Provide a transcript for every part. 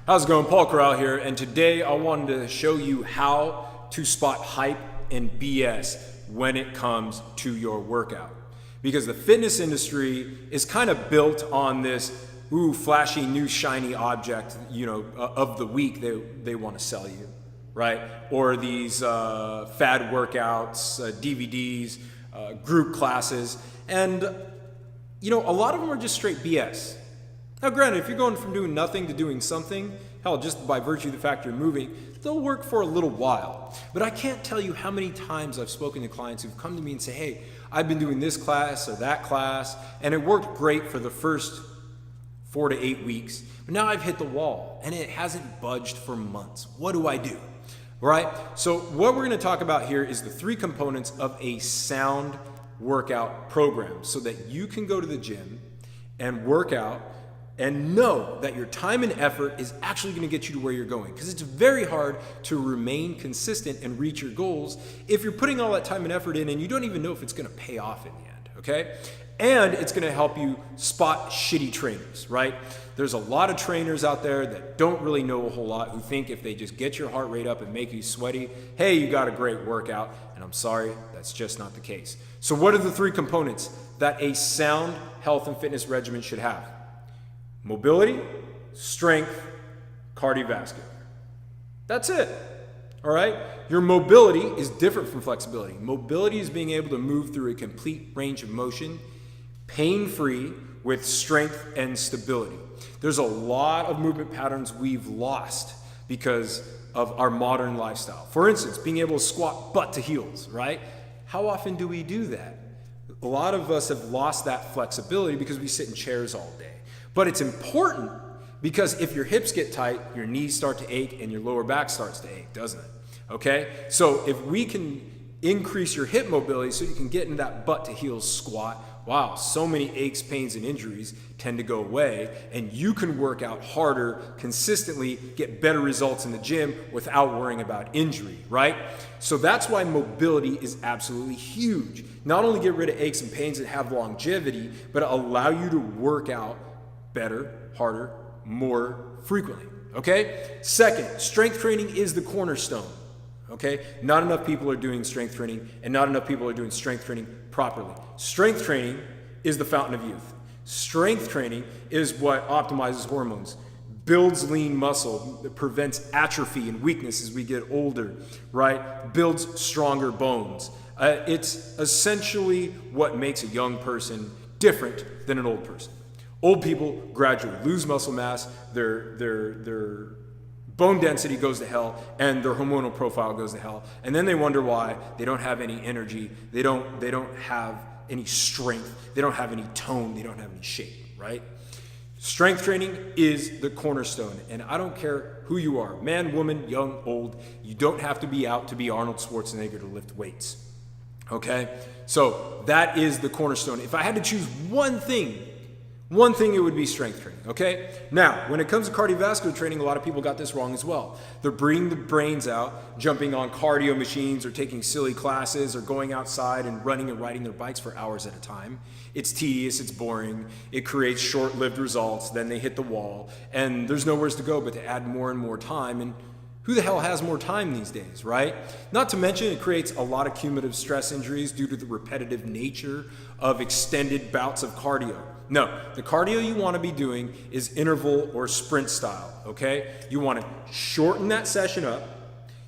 How's it going? Paul Corral here, and today I wanted to show you how to spot hype and BS when it comes to your workout. Because the fitness industry is kind of built on this flashy new shiny object, of the week they want to sell you, right? Or these fad workouts, DVDs, group classes, and a lot of them are just straight BS. Now granted, if you're going from doing nothing to doing something, hell, just by virtue of the fact you're moving, they'll work for a little while. But I can't tell you how many times I've spoken to clients who've come to me and say, hey, I've been doing this class or that class, and it worked great for the first 4 to 8 weeks, but now I've hit the wall and it hasn't budged for months. What do I do? Right? So what we're going to talk about here is the 3 components of a sound workout program so that you can go to the gym and work out and know that your time and effort is actually going to get you to where you're going. Because it's very hard to remain consistent and reach your goals if you're putting all that time and effort in and you don't even know if it's going to pay off in the end, okay? And it's going to help you spot shitty trainers, right? There's a lot of trainers out there that don't really know a whole lot, who think if they just get your heart rate up and make you sweaty, hey, you got a great workout. And I'm sorry, that's just not the case. So what are the 3 components that a sound health and fitness regimen should have? Mobility, strength, cardiovascular. That's it. All right? Your mobility is different from flexibility. Mobility is being able to move through a complete range of motion, pain-free, with strength and stability. There's a lot of movement patterns we've lost because of our modern lifestyle. For instance, being able to squat butt to heels, right? How often do we do that? A lot of us have lost that flexibility because we sit in chairs all day. But it's important because if your hips get tight, your knees start to ache and your lower back starts to ache, doesn't it? Okay? So if we can increase your hip mobility so you can get into that butt to heels squat, wow, so many aches, pains, and injuries tend to go away, and you can work out harder, consistently, get better results in the gym without worrying about injury, right? So that's why mobility is absolutely huge. Not only get rid of aches and pains and have longevity, but allow you to work out better, harder, more frequently, okay? Second, strength training is the cornerstone, okay? Not enough people are doing strength training, and not enough people are doing strength training properly. Strength training is the fountain of youth. Strength training is what optimizes hormones, builds lean muscle, prevents atrophy and weakness as we get older, right? Builds stronger bones. It's essentially what makes a young person different than an old person. Old people gradually lose muscle mass, their bone density goes to hell, and their hormonal profile goes to hell. And then they wonder why they don't have any energy, they don't have any strength, they don't have any tone, they don't have any shape, right? Strength training is the cornerstone, and I don't care who you are, man, woman, young, old, you don't have to be out to be Arnold Schwarzenegger to lift weights, okay? So that is the cornerstone. If I had to choose one thing, it would be strength training, okay? Now, when it comes to cardiovascular training, a lot of people got this wrong as well. They're bringing the brains out, jumping on cardio machines or taking silly classes or going outside and running and riding their bikes for hours at a time. It's tedious, it's boring, it creates short-lived results, then they hit the wall, and there's nowhere to go but to add more and more time, and who the hell has more time these days, right? Not to mention it creates a lot of cumulative stress injuries due to the repetitive nature of extended bouts of cardio. No, the cardio you want to be doing is interval or sprint style, okay? You want to shorten that session up.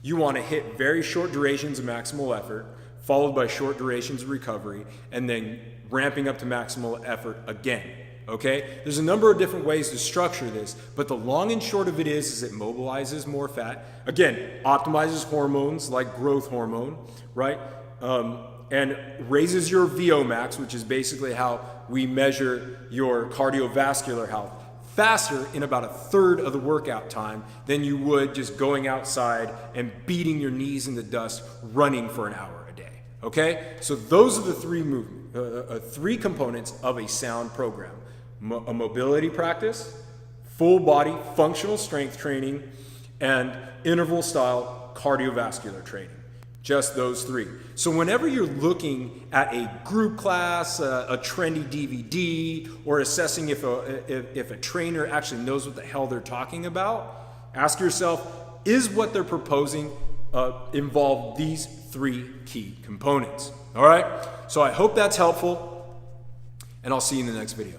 You want to hit very short durations of maximal effort, followed by short durations of recovery, and then ramping up to maximal effort again, okay? There's a number of different ways to structure this, but the long and short of it is it mobilizes more fat. Again, optimizes hormones like growth hormone, right? And raises your VO max, which is basically how we measure your cardiovascular health, faster in about a third of the workout time than you would just going outside and beating your knees in the dust running for an hour a day, okay? So those are the 3 components of a sound program. A mobility practice, full body functional strength training, and interval style cardiovascular training. Just those 3. So whenever you're looking at a group class, a trendy DVD, or assessing if a trainer actually knows what the hell they're talking about, Ask yourself, is what they're proposing involve these 3 key components? All right, so I hope that's helpful, and I'll see you in the next video.